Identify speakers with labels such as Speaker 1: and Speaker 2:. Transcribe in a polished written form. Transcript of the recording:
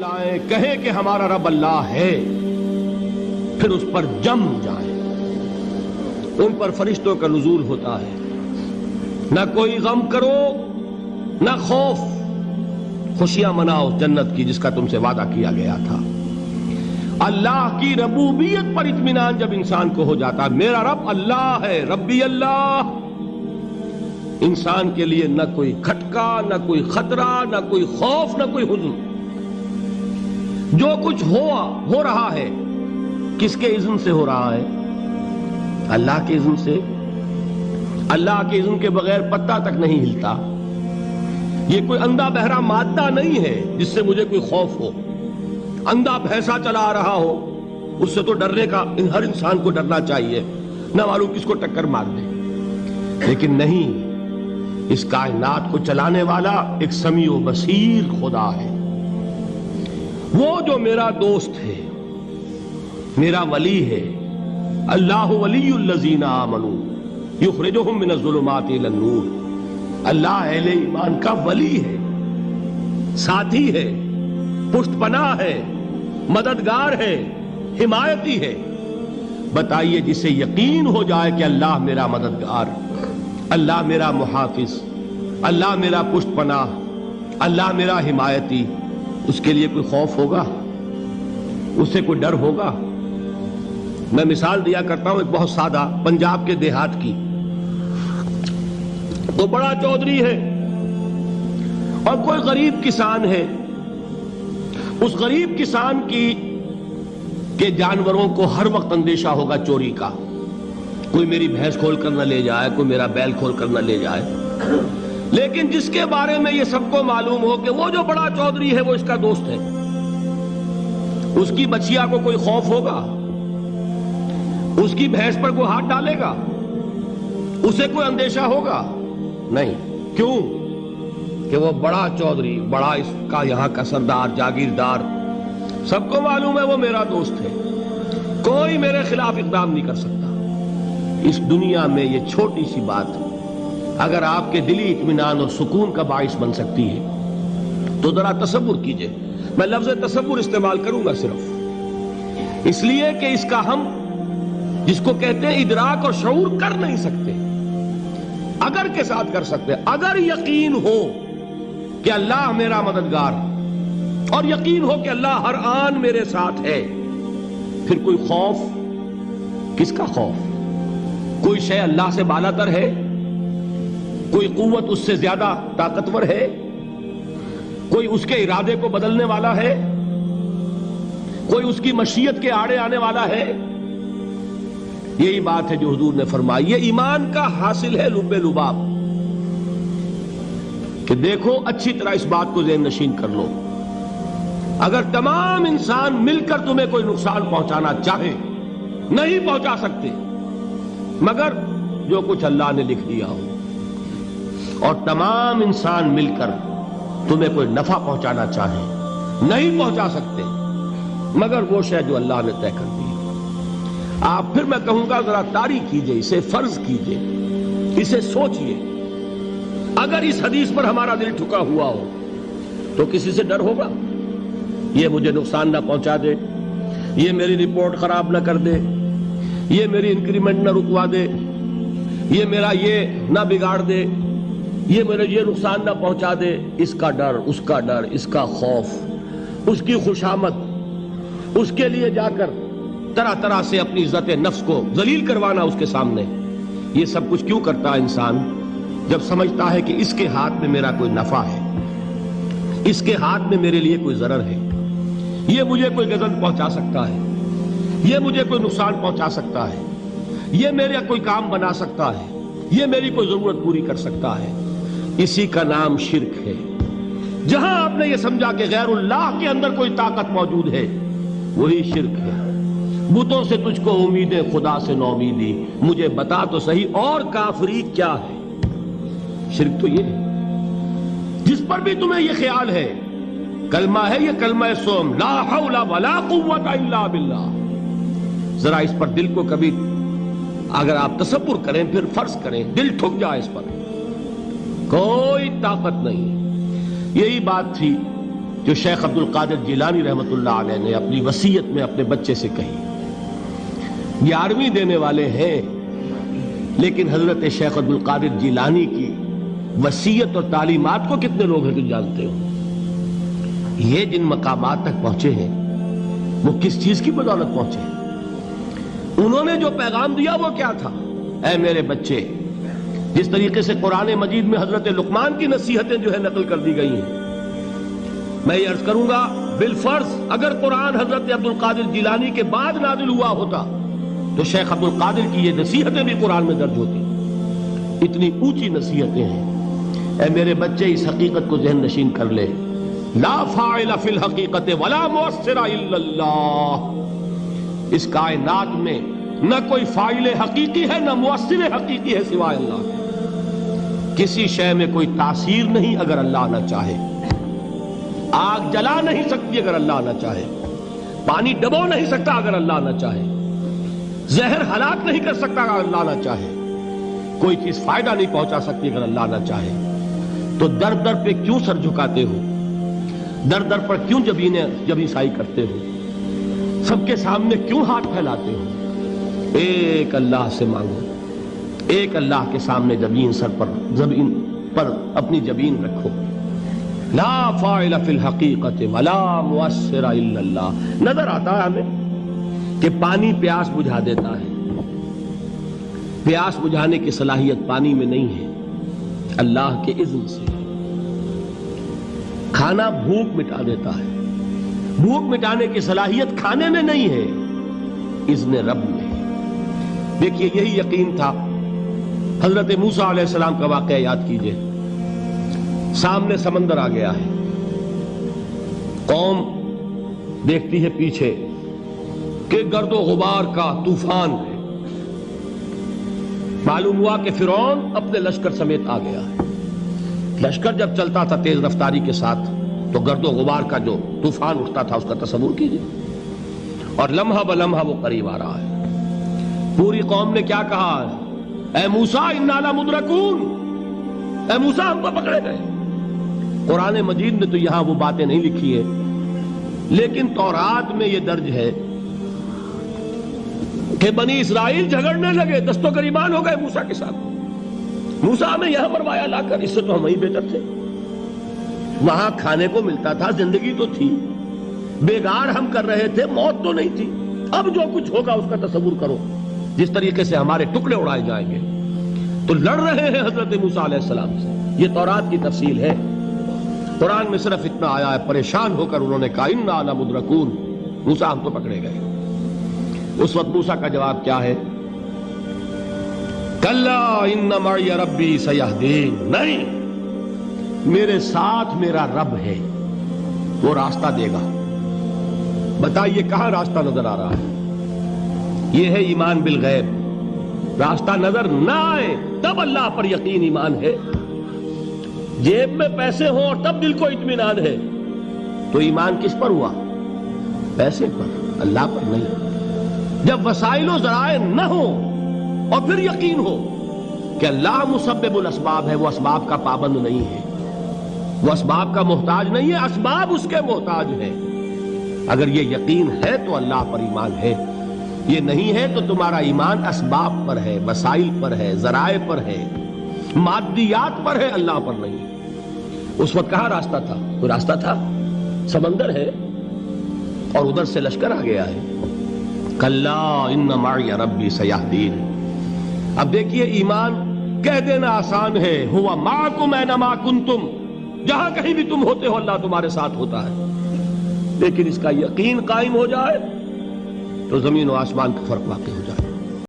Speaker 1: لائیں کہیں کہ ہمارا رب اللہ ہے، پھر اس پر جم جائیں۔ ان پر فرشتوں کا نزول ہوتا ہے، نہ کوئی غم کرو نہ خوف، خوشیاں مناؤ جنت کی جس کا تم سے وعدہ کیا گیا تھا۔ اللہ کی ربوبیت پر اطمینان جب انسان کو ہو جاتا، میرا رب اللہ ہے، ربی اللہ، انسان کے لیے نہ کوئی کھٹکا، نہ کوئی خطرہ، نہ کوئی خوف، نہ کوئی حزن۔ جو کچھ ہو رہا ہے کس کے اذن سے ہو رہا ہے؟ اللہ کے اذن سے۔ اللہ کے اذن کے بغیر پتہ تک نہیں ہلتا۔ یہ کوئی اندھا بہرا مادہ نہیں ہے جس سے مجھے کوئی خوف ہو۔ اندھا بھینسا چلا آ رہا ہو اس سے تو ڈرنے کا ہر انسان کو ڈرنا چاہیے، نہ معلوم کس کو ٹکر مار دے۔ لیکن نہیں، اس کائنات کو چلانے والا ایک سمیع و بصیر خدا ہے، وہ جو میرا دوست ہے، میرا ولی ہے۔ اللہ ولی الذین آمنوا یخرجہم من الظلمات الی النور۔ اللہ اہل ایمان کا ولی ہے، ساتھی ہے، پشت پناہ ہے، مددگار ہے، حمایتی ہے۔ بتائیے جسے یقین ہو جائے کہ اللہ میرا مددگار، اللہ میرا محافظ، اللہ میرا پشت پناہ، اللہ میرا حمایتی، اس کے لیے کوئی خوف ہوگا؟ اس سے کوئی ڈر ہوگا؟ میں مثال دیا کرتا ہوں ایک بہت سادہ، پنجاب کے دیہات کی۔ تو بڑا چودھری ہے اور کوئی غریب کسان ہے۔ اس غریب کسان کے جانوروں کو ہر وقت اندیشہ ہوگا چوری کا، کوئی میری بھینس کھول کر نہ لے جائے، کوئی میرا بیل کھول کر نہ لے جائے۔ لیکن جس کے بارے میں یہ سب کو معلوم ہو کہ وہ جو بڑا چودھری ہے وہ اس کا دوست ہے، اس کی بچیا کو کوئی خوف ہوگا؟ اس کی بھینس پر کوئی ہاتھ ڈالے گا؟ اسے کوئی اندیشہ ہوگا؟ نہیں۔ کیوں؟ کہ وہ بڑا چودھری، بڑا اس کا یہاں کا سردار، جاگیردار، سب کو معلوم ہے وہ میرا دوست ہے، کوئی میرے خلاف اقدام نہیں کر سکتا۔ اس دنیا میں یہ چھوٹی سی بات اگر آپ کے دلی اطمینان اور سکون کا باعث بن سکتی ہے تو ذرا تصور کیجئے۔ میں لفظ تصور استعمال کروں گا صرف اس لیے کہ اس کا ہم جس کو کہتے ہیں ادراک اور شعور کر نہیں سکتے، اگر کے ساتھ کر سکتے۔ اگر یقین ہو کہ اللہ میرا مددگار اور یقین ہو کہ اللہ ہر آن میرے ساتھ ہے، پھر کوئی خوف، کس کا خوف؟ کوئی شے اللہ سے بالا تر ہے؟ کوئی قوت اس سے زیادہ طاقتور ہے؟ کوئی اس کے ارادے کو بدلنے والا ہے؟ کوئی اس کی مشیت کے آڑے آنے والا ہے؟ یہی بات ہے جو حضور نے فرمائی۔ یہ ایمان کا حاصل ہے لب لباب، کہ دیکھو اچھی طرح اس بات کو ذہن نشین کر لو، اگر تمام انسان مل کر تمہیں کوئی نقصان پہنچانا چاہے نہیں پہنچا سکتے مگر جو کچھ اللہ نے لکھ دیا ہو، اور تمام انسان مل کر تمہیں کوئی نفع پہنچانا چاہے نہیں پہنچا سکتے مگر وہ شے جو اللہ نے طے کر دی۔ آپ پھر میں کہوں گا ذرا طاری کیجئے، اسے فرض کیجئے، اسے سوچئے۔ اگر اس حدیث پر ہمارا دل ٹھکا ہوا ہو تو کسی سے ڈر ہوگا؟ یہ مجھے نقصان نہ پہنچا دے، یہ میری رپورٹ خراب نہ کر دے، یہ میری انکریمنٹ نہ رکوا دے، یہ میرا یہ نہ بگاڑ دے، یہ میرے یہ نقصان نہ پہنچا دے۔ اس کا ڈر، اس کا ڈر، اس کا خوف، اس کی خوشامد، اس کے لیے جا کر طرح طرح سے اپنی عزت نفس کو ذلیل کروانا اس کے سامنے، یہ سب کچھ کیوں کرتا ہے انسان؟ جب سمجھتا ہے کہ اس کے ہاتھ میں میرا کوئی نفع ہے، اس کے ہاتھ میں میرے لیے کوئی ضرر ہے، یہ مجھے کوئی غضب پہنچا سکتا ہے، یہ مجھے کوئی نقصان پہنچا سکتا ہے، یہ میرا کوئی کام بنا سکتا ہے، یہ میری کوئی ضرورت پوری کر سکتا ہے، اسی کا نام شرک ہے۔ جہاں آپ نے یہ سمجھا کہ غیر اللہ کے اندر کوئی طاقت موجود ہے وہی شرک ہے۔ بتوں سے تجھ کو امیدیں، خدا سے نومیدی، مجھے بتا تو صحیح اور کافری کیا ہے؟ شرک تو یہ ہے جس پر بھی تمہیں یہ خیال ہے، کلمہ ہے یہ کلمہ سوم، لا حول ولا قوت الا باللہ، ذرا اس پر دل کو کبھی اگر آپ تصور کریں، پھر فرض کریں، دل ٹھک جائے اس پر، کوئی طاقت نہیں۔ یہی بات تھی جو شیخ عبد القادر جیلانی رحمۃ اللہ علیہ نے اپنی وصیت میں اپنے بچے سے کہی. 11ویں دینے والے ہیں، لیکن حضرت شیخ عبد القادر جیلانی کی وصیت اور تعلیمات کو کتنے لوگ ہیں جو جانتے ہو؟ یہ جن مقامات تک پہنچے ہیں وہ کس چیز کی بدولت پہنچے ہیں؟ انہوں نے جو پیغام دیا وہ کیا تھا؟ اے میرے بچے، جس طریقے سے قرآن مجید میں حضرت لقمان کی نصیحتیں جو ہے نقل کر دی گئی ہیں، میں یہ عرض کروں گا بالفرض اگر قرآن حضرت عبد القادر جیلانی کے بعد نازل ہوا ہوتا تو شیخ عبد القادر کی یہ نصیحتیں بھی قرآن میں درج ہوتی. اتنی اونچی نصیحتیں ہیں. اے میرے بچے، اس حقیقت کو ذہن نشین کر لے، لا فاعل فی الحقیقت ولا مؤثر الا اللہ. اس کائنات میں نہ کوئی فاعل حقیقی ہے نہ مؤثر حقیقی ہے سوائے اللہ. کسی شے میں کوئی تاثیر نہیں اگر اللہ نہ چاہے. آگ جلا نہیں سکتی اگر اللہ نہ چاہے. پانی ڈبو نہیں سکتا اگر اللہ نہ چاہے. زہر ہلاک نہیں کر سکتا اگر اللہ نہ چاہے. کوئی چیز فائدہ نہیں پہنچا سکتی اگر اللہ نہ چاہے. تو در در پہ کیوں سر جھکاتے ہو؟ در در پر کیوں جبیں سائی کرتے ہو؟ سب کے سامنے کیوں ہاتھ پھیلاتے ہو؟ ایک اللہ سے مانگو. ایک اللہ کے سامنے زمین پر اپنی جبین رکھو. لا فاعل فی الحقیقت ولا مؤثر الا اللہ. نظر آتا ہے ہمیں کہ پانی پیاس بجھا دیتا ہے. پیاس بجھانے کی صلاحیت پانی میں نہیں ہے، اللہ کے اذن سے. کھانا بھوک مٹا دیتا ہے، بھوک مٹانے کی صلاحیت کھانے میں نہیں ہے، اذن رب میں. دیکھیے یہی یقین تھا. حضرت موسیٰ علیہ السلام کا واقعہ یاد کیجئے. سامنے سمندر آ گیا ہے، قوم دیکھتی ہے پیچھے کہ گرد و غبار کا طوفان ہے. معلوم ہوا کہ فرعون اپنے لشکر سمیت آ گیا ہے. لشکر جب چلتا تھا تیز رفتاری کے ساتھ تو گرد و غبار کا جو طوفان اٹھتا تھا اس کا تصور کیجئے. اور لمحہ بلمحہ وہ قریب آ رہا ہے. پوری قوم نے کیا کہا؟ اے موسیٰ انا لمدرکون، اے موسیٰ ہم کو پکڑے گئے. قرآن مجید نے تو یہاں وہ باتیں نہیں لکھی ہے، لیکن تورات میں یہ درج ہے کہ بنی اسرائیل جھگڑنے لگے، دست و گریبان ہو گئے موسیٰ کے ساتھ. موسیٰ ہمیں یہاں مروایا لا کر، اس سے تو ہم ہی بہتر تھے. وہاں کھانے کو ملتا تھا، زندگی تو تھی، بیگار ہم کر رہے تھے، موت تو نہیں تھی. اب جو کچھ ہوگا اس کا تصور کرو، جس طریقے سے ہمارے ٹکڑے اڑائے جائیں گے. تو لڑ رہے ہیں حضرت موسیٰ علیہ السلام سے. یہ تورات کی تفصیل ہے. قرآن میں صرف اتنا آیا ہے، پریشان ہو کر انہوں نے کہا انا لمدرکون، موسیٰ ہم تو پکڑے گئے. اس وقت موسیٰ کا جواب کیا ہے؟ کلا ان معی ربی سیہدین. نہیں، میرے ساتھ میرا رب ہے، وہ راستہ دے گا. بتائیے کہاں راستہ نظر آ رہا ہے؟ یہ ہے ایمان بالغیب. راستہ نظر نہ آئے تب اللہ پر یقین ایمان ہے. جیب میں پیسے ہوں اور تب دل کو اطمینان ہے تو ایمان کس پر ہوا؟ پیسے پر، اللہ پر نہیں. جب وسائل و ذرائع نہ ہو اور پھر یقین ہو کہ اللہ مسبب الاسباب ہے، وہ اسباب کا پابند نہیں ہے، وہ اسباب کا محتاج نہیں ہے، اسباب اس کے محتاج ہیں. اگر یہ یقین ہے تو اللہ پر ایمان ہے. یہ نہیں ہے تو تمہارا ایمان اسباب پر ہے، وسائل پر ہے، ذرائع پر ہے، مادیات پر ہے، اللہ پر نہیں. اس وقت کہاں راستہ تھا؟ کوئی راستہ تھا؟ سمندر ہے اور ادھر سے لشکر آ گیا ہے. کلا ان معی ربی سیہدین. اب دیکھیے ایمان کہہ دینا آسان ہے، ہوا معکم اینما کنتم، جہاں کہیں بھی تم ہوتے ہو اللہ تمہارے ساتھ ہوتا ہے. لیکن اس کا یقین قائم ہو جائے تو زمین و آسمان کا فرق واقع ہو جائے.